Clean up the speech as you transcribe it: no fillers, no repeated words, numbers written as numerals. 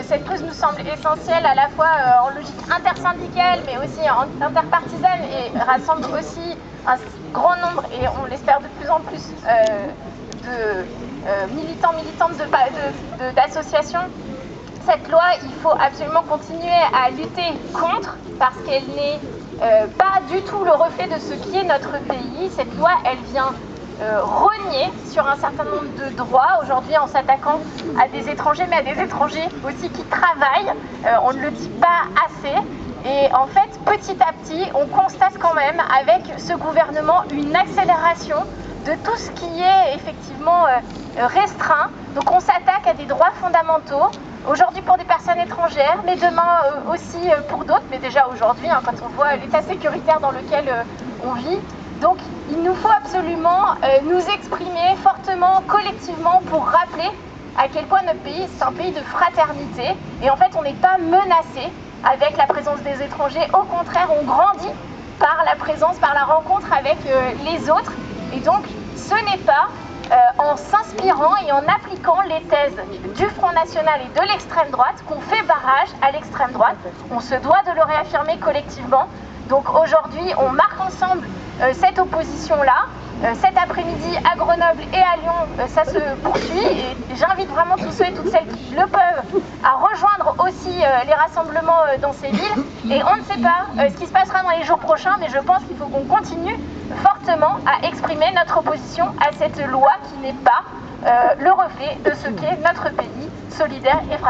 cette cause nous semble essentielle à la fois en logique intersyndicale mais aussi interpartisane et rassemble aussi un grand nombre, et on l'espère de plus en plus, de militants, militantes d'associations. Cette loi, il faut absolument continuer à lutter contre, parce qu'elle n'est pas du tout le reflet de ce qui est notre pays. Cette loi, elle vient renier sur un certain nombre de droits, aujourd'hui en s'attaquant à des étrangers, mais à des étrangers aussi qui travaillent, on ne le dit pas assez. Et en fait, petit à petit, on constate quand même avec ce gouvernement une accélération de tout ce qui est effectivement restreint. Donc on s'attaque à des droits fondamentaux, aujourd'hui pour des personnes étrangères, mais demain aussi pour d'autres, mais déjà aujourd'hui, hein, quand on voit l'état sécuritaire dans lequel on vit. Donc il nous faut absolument nous exprimer fortement, collectivement, pour rappeler à quel point notre pays, c'est un pays de fraternité. Et en fait, on n'est pas menacé avec la présence des étrangers. Au contraire, on grandit par la présence, par la rencontre avec les autres. Et donc, ce n'est pas en s'inspirant et en appliquant les thèses du Front National et de l'extrême droite qu'on fait barrage à l'extrême droite. On se doit de le réaffirmer collectivement. Donc aujourd'hui, on marque ensemble cette opposition-là. Cet après-midi à Grenoble et à Lyon, ça se poursuit, et j'invite vraiment tous ceux et toutes celles qui le peuvent à rejoindre aussi les rassemblements dans ces villes. Et on ne sait pas ce qui se passera dans les jours prochains, mais je pense qu'il faut qu'on continue fortement à exprimer notre opposition à cette loi qui n'est pas le reflet de ce qu'est notre pays solidaire et fraternel.